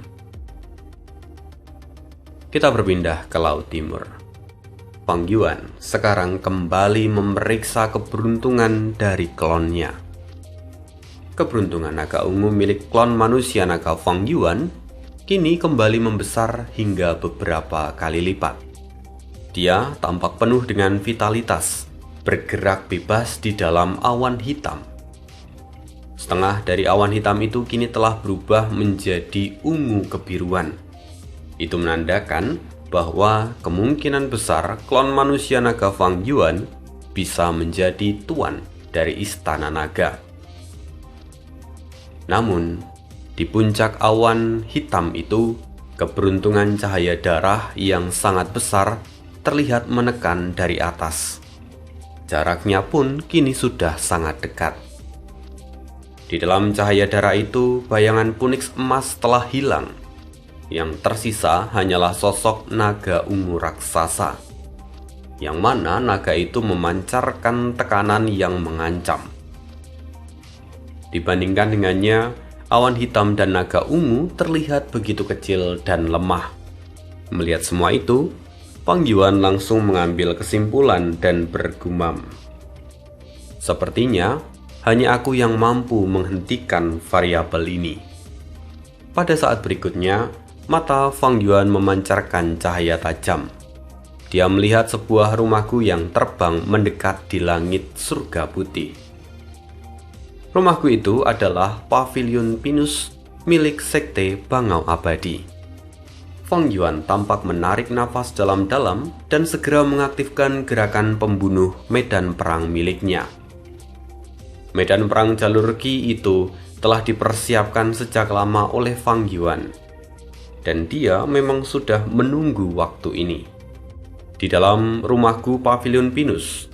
Kita berpindah ke Laut Timur. Fang Yuan sekarang kembali memeriksa keberuntungan dari klonnya. Keberuntungan naga ungu milik klon manusia naga Fang Yuan kini kembali membesar hingga beberapa kali lipat. Dia tampak penuh dengan vitalitas, bergerak bebas di dalam awan hitam. Setengah dari awan hitam itu kini telah berubah menjadi ungu kebiruan. Itu menandakan bahwa kemungkinan besar klon manusia naga Fang Yuan bisa menjadi tuan dari Istana Naga. Namun, di puncak awan hitam itu, keberuntungan cahaya darah yang sangat besar terlihat menekan dari atas. Jaraknya pun kini sudah sangat dekat. Di dalam cahaya darah itu, bayangan Punix emas telah hilang. Yang tersisa hanyalah sosok naga ungu raksasa, yang mana naga itu memancarkan tekanan yang mengancam. Dibandingkan dengannya, awan hitam dan naga ungu terlihat begitu kecil dan lemah. Melihat semua itu, Fang Yuan langsung mengambil kesimpulan dan bergumam. Sepertinya, hanya aku yang mampu menghentikan variabel ini. Pada saat berikutnya, mata Fang Yuan memancarkan cahaya tajam. Dia melihat sebuah rumahku yang terbang mendekat di langit surga putih. Rumahku itu adalah Pavilion Pinus milik Sekte Bangau Abadi. Fang Yuan tampak menarik nafas dalam-dalam dan segera mengaktifkan gerakan pembunuh medan perang miliknya. Medan perang jalur Qi itu telah dipersiapkan sejak lama oleh Fang Yuan, dan dia memang sudah menunggu waktu ini. Di dalam rumahku Pavilion Pinus,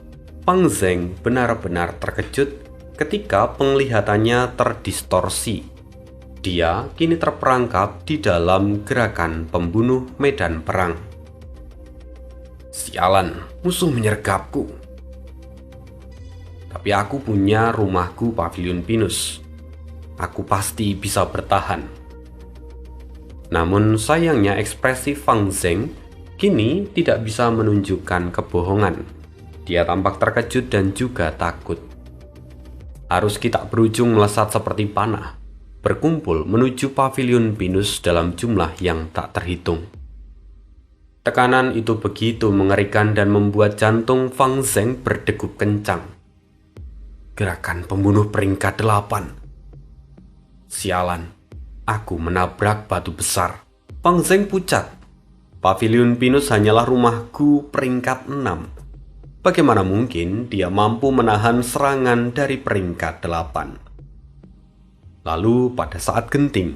Fang Zeng benar-benar terkejut ketika penglihatannya terdistorsi. Dia kini terperangkap di dalam gerakan pembunuh medan perang. Sialan, musuh menyergapku. Tapi aku punya rumahku Pavilion Pinus. Aku pasti bisa bertahan. Namun sayangnya ekspresi Fang Zeng kini tidak bisa menunjukkan kebohongan. Dia tampak terkejut dan juga takut. Arus Qi tak berujung melesat seperti panah, berkumpul menuju Pavilion Pinus dalam jumlah yang tak terhitung. Tekanan itu begitu mengerikan dan membuat jantung Fang Zeng berdegup kencang. Gerakan pembunuh peringkat 8. Sialan, aku menabrak batu besar. Fang Zeng pucat. Pavilion Pinus hanyalah rumahku peringkat 6. Bagaimana mungkin dia mampu menahan serangan dari peringkat 8? Lalu pada saat genting,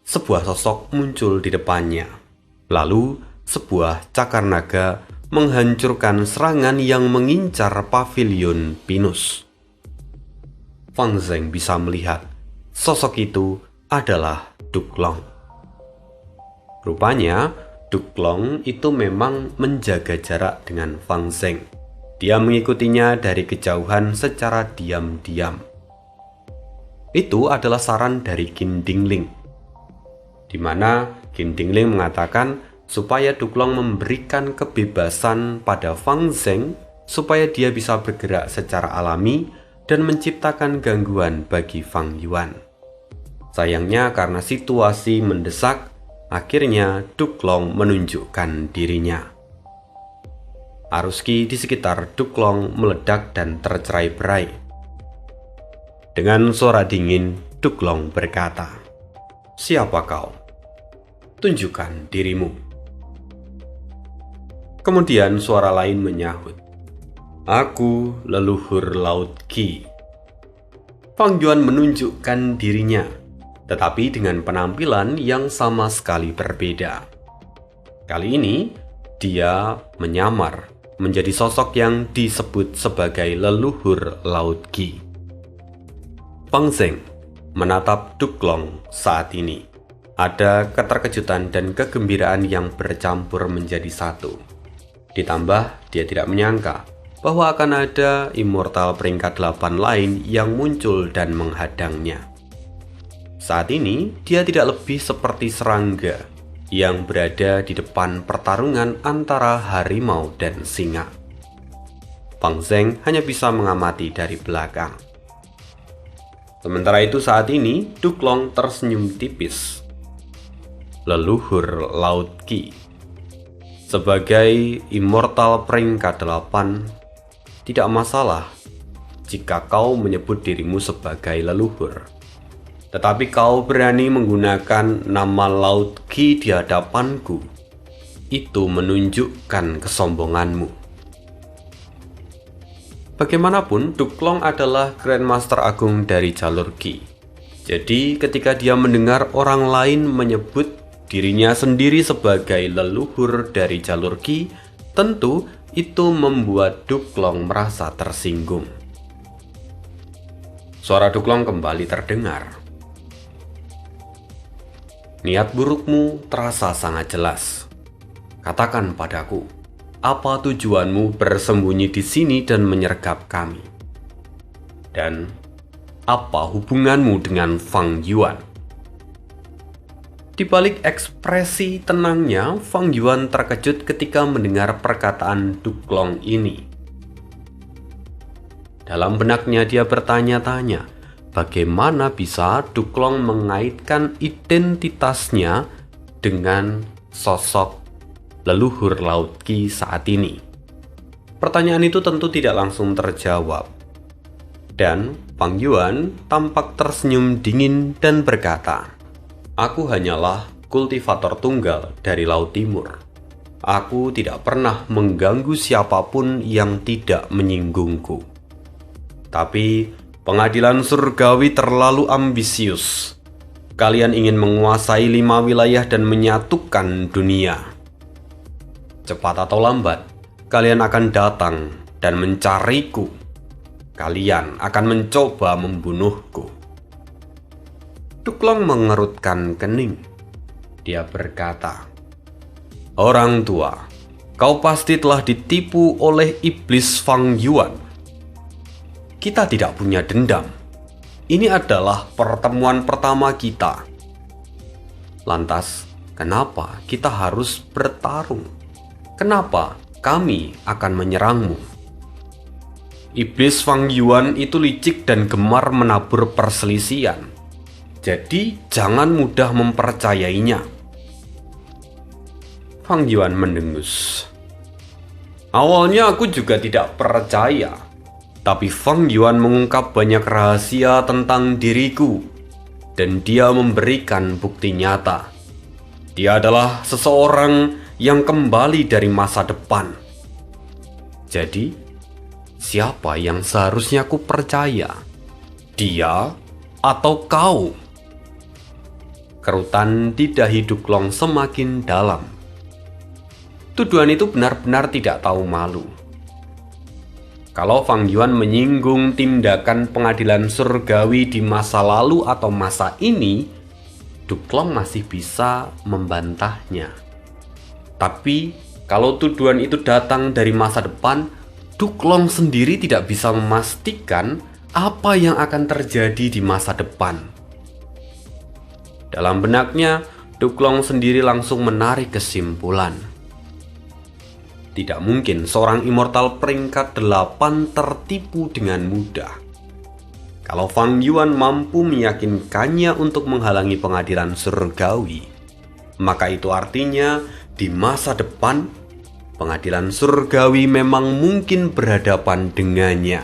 sebuah sosok muncul di depannya. Lalu sebuah cakar naga menghancurkan serangan yang mengincar Pavilion Pinus. Fang Zeng bisa melihat sosok itu adalah Duklong. Rupanya Duklong itu memang menjaga jarak dengan Fang Zeng. Dia mengikutinya dari kejauhan secara diam-diam. Itu adalah saran dari Qin Dingling, di mana Qin Dingling mengatakan supaya Duklong memberikan kebebasan pada Fang Zeng supaya dia bisa bergerak secara alami dan menciptakan gangguan bagi Fang Yuan. Sayangnya karena situasi mendesak, akhirnya Duklong menunjukkan dirinya. Arus Qi di sekitar Duklong meledak dan tercerai-berai. Dengan suara dingin, Duklong berkata, "Siapa kau? Tunjukkan dirimu." Kemudian suara lain menyahut, "Aku leluhur Laut Qi." Fang Yuan menunjukkan dirinya, tetapi dengan penampilan yang sama sekali berbeda. Kali ini, dia menyamar menjadi sosok yang disebut sebagai leluhur Laut Qi. Feng Zheng menatap Duklong saat ini. Ada keterkejutan dan kegembiraan yang bercampur menjadi satu. Ditambah, dia tidak menyangka bahwa akan ada immortal peringkat 8 lain yang muncul dan menghadangnya. Saat ini, dia tidak lebih seperti serangga yang berada di depan pertarungan antara harimau dan singa. Feng Zheng hanya bisa mengamati dari belakang. Sementara itu saat ini, Duklong tersenyum tipis. Leluhur Laut Qi. Sebagai immortal peringkat 8, tidak masalah jika kau menyebut dirimu sebagai leluhur. Tetapi kau berani menggunakan nama Laut Qi di hadapanku. Itu menunjukkan kesombonganmu. Bagaimanapun, Duklong adalah Grandmaster Agung dari jalur Qi. Jadi ketika dia mendengar orang lain menyebut dirinya sendiri sebagai leluhur dari jalur Qi, tentu itu membuat Duklong merasa tersinggung. Suara Duklong kembali terdengar. Niat burukmu terasa sangat jelas. Katakan padaku, apa tujuanmu bersembunyi di sini dan menyergap kami? Dan apa hubunganmu dengan Fang Yuan? Di balik ekspresi tenangnya, Fang Yuan terkejut ketika mendengar perkataan Duklong ini. Dalam benaknya dia bertanya-tanya, bagaimana bisa Duklong mengaitkan identitasnya dengan sosok leluhur Laut Qi saat ini. Pertanyaan itu tentu tidak langsung terjawab. Dan Fang Yuan tampak tersenyum dingin dan berkata, "Aku hanyalah kultivator tunggal dari Laut Timur. Aku tidak pernah mengganggu siapapun yang tidak menyinggungku. Tapi pengadilan surgawi terlalu ambisius. Kalian ingin menguasai 5 wilayah dan menyatukan dunia. Cepat atau lambat, kalian akan datang dan mencariku. Kalian akan mencoba membunuhku." Duklong mengerutkan kening. Dia berkata, "Orang tua, kau pasti telah ditipu oleh iblis Fang Yuan. Kita tidak punya dendam. Ini adalah pertemuan pertama kita. Lantas, kenapa kita harus bertarung? Kenapa kami akan menyerangmu?" Iblis Fang Yuan itu licik dan gemar menabur perselisihan. Jadi jangan mudah mempercayainya. Fang Yuan mendengus. "Awalnya aku juga tidak percaya. Tapi Fang Yuan mengungkap banyak rahasia tentang diriku. Dan dia memberikan bukti nyata. Dia adalah seseorang yang kembali dari masa depan. Jadi, siapa yang seharusnya aku percaya? Dia atau kau?" Kerutan di dahi Duklong semakin dalam. Tuduhan itu benar-benar tidak tahu malu. Kalau Fang Yuan menyinggung tindakan pengadilan surgawi di masa lalu atau masa ini, Duklong masih bisa membantahnya. Tapi kalau tuduhan itu datang dari masa depan, Duklong sendiri tidak bisa memastikan apa yang akan terjadi di masa depan. Dalam benaknya, Duklong sendiri langsung menarik kesimpulan. Tidak mungkin seorang immortal peringkat 8 tertipu dengan mudah. Kalau Fang Yuan mampu meyakinkannya untuk menghalangi pengadilan surgawi, maka itu artinya di masa depan, pengadilan surgawi memang mungkin berhadapan dengannya.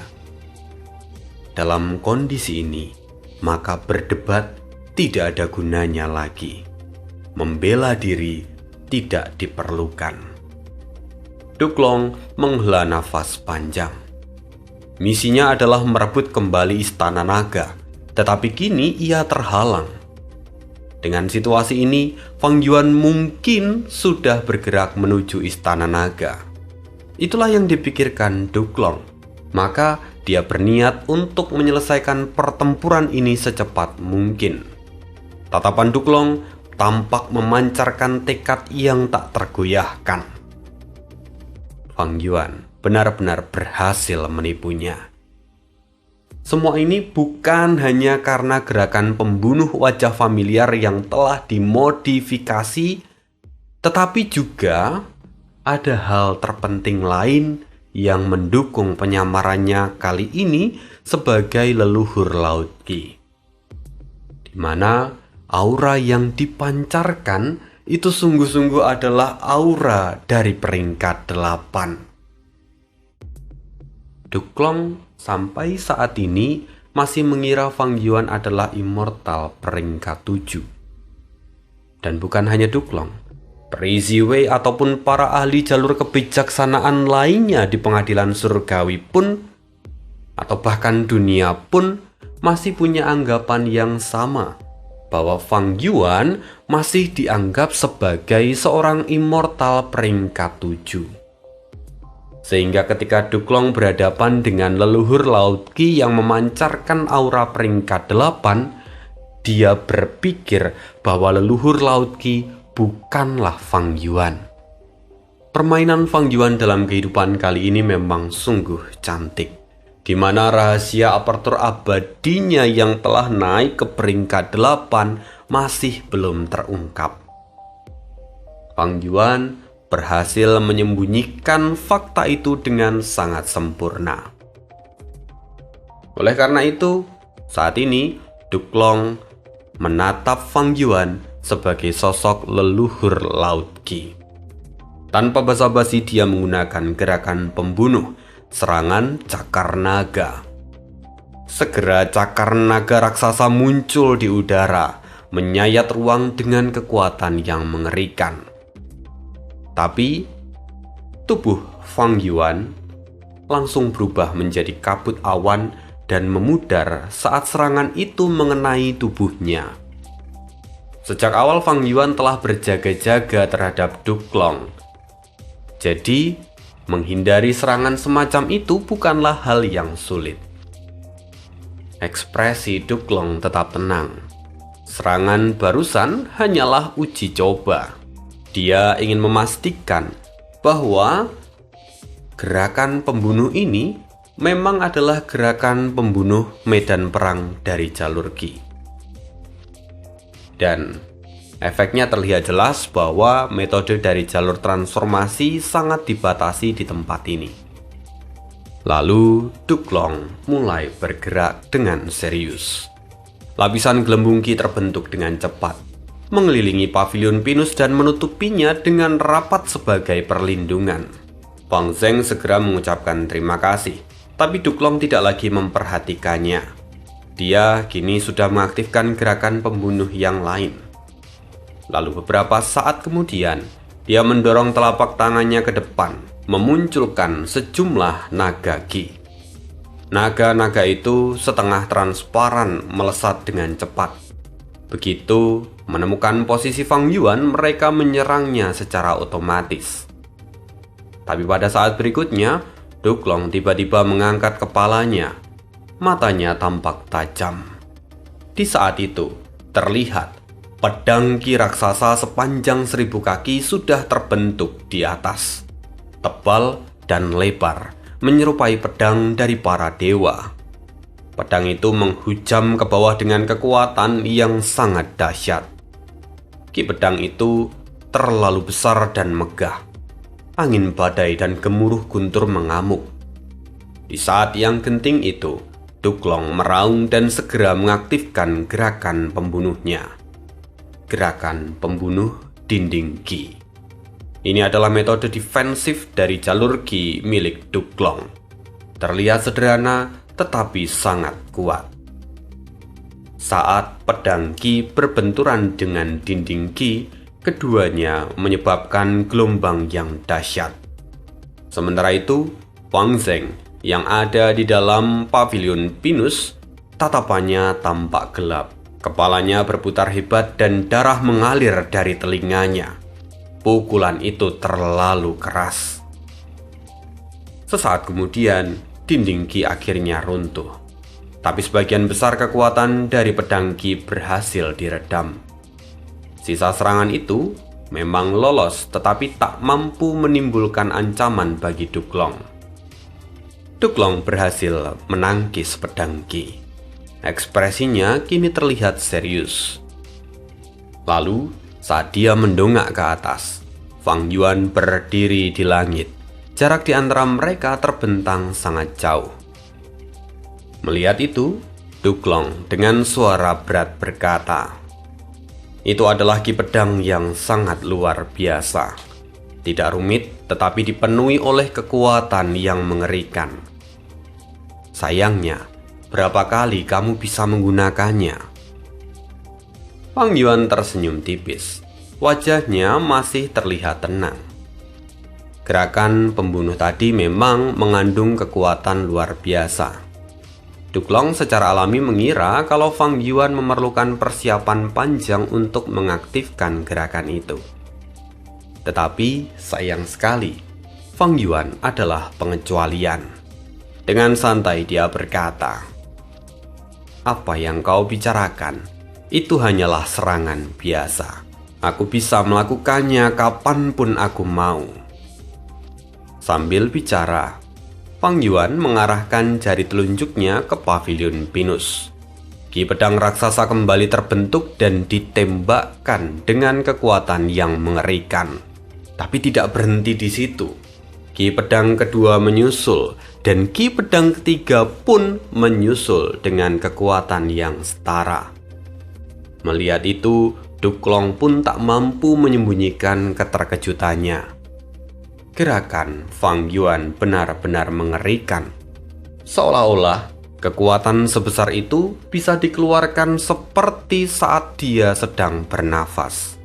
Dalam kondisi ini, maka berdebat tidak ada gunanya lagi. Membela diri tidak diperlukan. Duklong menghela nafas panjang. Misinya adalah merebut kembali Istana Naga, tetapi kini ia terhalang. Dengan situasi ini, Fang Yuan mungkin sudah bergerak menuju Istana Naga. Itulah yang dipikirkan Duklong. Maka dia berniat untuk menyelesaikan pertempuran ini secepat mungkin. Tatapan Duklong tampak memancarkan tekad yang tak tergoyahkan. Fang Yuan benar-benar berhasil menipunya. Semua ini bukan hanya karena gerakan pembunuh wajah familiar yang telah dimodifikasi, tetapi juga ada hal terpenting lain yang mendukung penyamarannya kali ini sebagai leluhur Laut Qi, di mana aura yang dipancarkan itu sungguh-sungguh adalah aura dari peringkat 8. Duklong sampai saat ini masih mengira Fang Yuan adalah immortal peringkat 7. Dan bukan hanya Duklong, Peri Ziwei ataupun para ahli jalur kebijaksanaan lainnya di pengadilan surgawi pun, atau bahkan dunia pun, masih punya anggapan yang sama, bahwa Fang Yuan masih dianggap sebagai seorang immortal peringkat 7. Sehingga ketika Duklong berhadapan dengan leluhur Laut Qi yang memancarkan aura peringkat 8, dia berpikir bahwa leluhur Laut Qi bukanlah Fang Yuan. Permainan Fang Yuan dalam kehidupan kali ini memang sungguh cantik, di mana rahasia apertur abadinya yang telah naik ke peringkat 8 masih belum terungkap. Fang Yuan berhasil menyembunyikan fakta itu dengan sangat sempurna. Oleh karena itu, saat ini Duklong menatap Fang Yuan sebagai sosok leluhur Laut Qi. Tanpa basa-basi dia menggunakan gerakan pembunuh, serangan cakar naga. Segera cakar naga raksasa muncul di udara, menyayat ruang dengan kekuatan yang mengerikan. Tapi tubuh Fang Yuan langsung berubah menjadi kabut awan dan memudar saat serangan itu mengenai tubuhnya. Sejak awal Fang Yuan telah berjaga-jaga terhadap Duklong. Jadi, menghindari serangan semacam itu bukanlah hal yang sulit. Ekspresi Duklong tetap tenang. Serangan barusan hanyalah uji coba. Dia ingin memastikan bahwa gerakan pembunuh ini memang adalah gerakan pembunuh medan perang dari jalur Qi. Dan efeknya terlihat jelas bahwa metode dari jalur transformasi sangat dibatasi di tempat ini. Lalu Duklong mulai bergerak dengan serius. Lapisan gelembung Qi terbentuk dengan cepat, mengelilingi pavilion pinus dan menutupinya dengan rapat sebagai perlindungan. Fang Zeng segera mengucapkan terima kasih, tapi Duklong tidak lagi memperhatikannya. Dia kini sudah mengaktifkan gerakan pembunuh yang lain. Lalu beberapa saat kemudian, dia mendorong telapak tangannya ke depan, memunculkan sejumlah naga Qi. Naga-naga itu setengah transparan melesat dengan cepat. Begitu menemukan posisi Fang Yuan, mereka menyerangnya secara otomatis. Tapi pada saat berikutnya, Duklong tiba-tiba mengangkat kepalanya. Matanya tampak tajam. Di saat itu, terlihat pedang Qi raksasa sepanjang 1000 kaki sudah terbentuk di atas. Tebal dan lebar, menyerupai pedang dari para dewa. Pedang itu menghujam ke bawah dengan kekuatan yang sangat dahsyat. Ki pedang itu terlalu besar dan megah. Angin badai dan gemuruh guntur mengamuk. Di saat yang genting itu, Duklong meraung dan segera mengaktifkan gerakan pembunuhnya. Gerakan pembunuh dinding Qi. Ini adalah metode defensif dari jalur Qi milik Duklong. Terlihat sederhana tetapi sangat kuat. Saat pedang Qi berbenturan dengan dinding Qi, keduanya menyebabkan gelombang yang dahsyat. Sementara itu, Fang Zeng yang ada di dalam pavilion pinus, tatapannya tampak gelap. Kepalanya berputar hebat dan darah mengalir dari telinganya. Pukulan itu terlalu keras. Sesaat kemudian, dinding Qi akhirnya runtuh. Tapi sebagian besar kekuatan dari pedang Qi berhasil diredam. Sisa serangan itu memang lolos, tetapi tak mampu menimbulkan ancaman bagi Duklong. Duklong berhasil menangkis pedang Qi. Ekspresinya kini terlihat serius. Lalu, saat dia mendongak ke atas, Fang Yuan berdiri di langit. Jarak di antara mereka terbentang sangat jauh. Melihat itu, Duklong dengan suara berat berkata, "Itu adalah Ki pedang yang sangat luar biasa. Tidak rumit, tetapi dipenuhi oleh kekuatan yang mengerikan. Sayangnya, berapa kali kamu bisa menggunakannya?" Fang Yuan tersenyum tipis. Wajahnya masih terlihat tenang. Gerakan pembunuh tadi memang mengandung kekuatan luar biasa. Duklong secara alami mengira kalau Fang Yuan memerlukan persiapan panjang untuk mengaktifkan gerakan itu. Tetapi sayang sekali, Fang Yuan adalah pengecualian. Dengan santai dia berkata, "Apa yang kau bicarakan, itu hanyalah serangan biasa. Aku bisa melakukannya kapanpun aku mau." Sambil bicara, Fang Yuan mengarahkan jari telunjuknya ke pavilion pinus. Ki pedang raksasa kembali terbentuk dan ditembakkan dengan kekuatan yang mengerikan. Tapi tidak berhenti di situ. Ki pedang kedua menyusul, dan ki pedang ketiga pun menyusul dengan kekuatan yang setara. Melihat itu, Duklong pun tak mampu menyembunyikan keterkejutannya. Gerakan Fang Yuan benar-benar mengerikan. Seolah-olah kekuatan sebesar itu bisa dikeluarkan seperti saat dia sedang bernafas.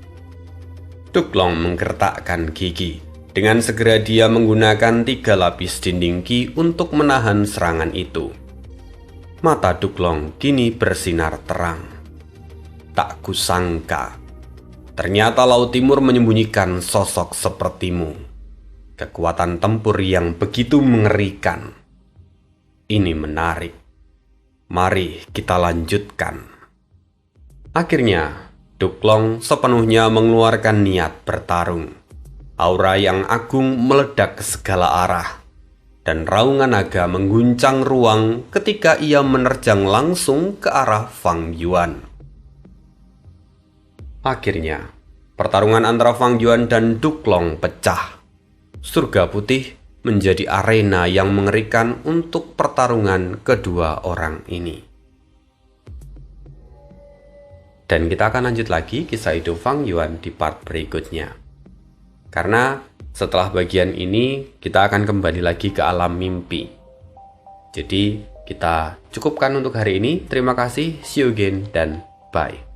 Duklong menggertakkan gigi. Dengan segera dia menggunakan 3 lapis dinding Qi untuk menahan serangan itu. Mata Duklong kini bersinar terang. Tak kusangka, ternyata Laut Timur menyembunyikan sosok sepertimu. Kekuatan tempur yang begitu mengerikan. Ini menarik. Mari kita lanjutkan. Akhirnya, Duklong sepenuhnya mengeluarkan niat bertarung. Aura yang agung meledak ke segala arah, dan raungan naga mengguncang ruang ketika ia menerjang langsung ke arah Fang Yuan. Akhirnya, pertarungan antara Fang Yuan dan Duklong pecah. Surga Putih menjadi arena yang mengerikan untuk pertarungan kedua orang ini. Dan kita akan lanjut lagi kisah hidup Fang Yuan di part berikutnya. Karena setelah bagian ini kita akan kembali lagi ke alam mimpi. Jadi kita cukupkan untuk hari ini. Terima kasih, see you again, dan bye.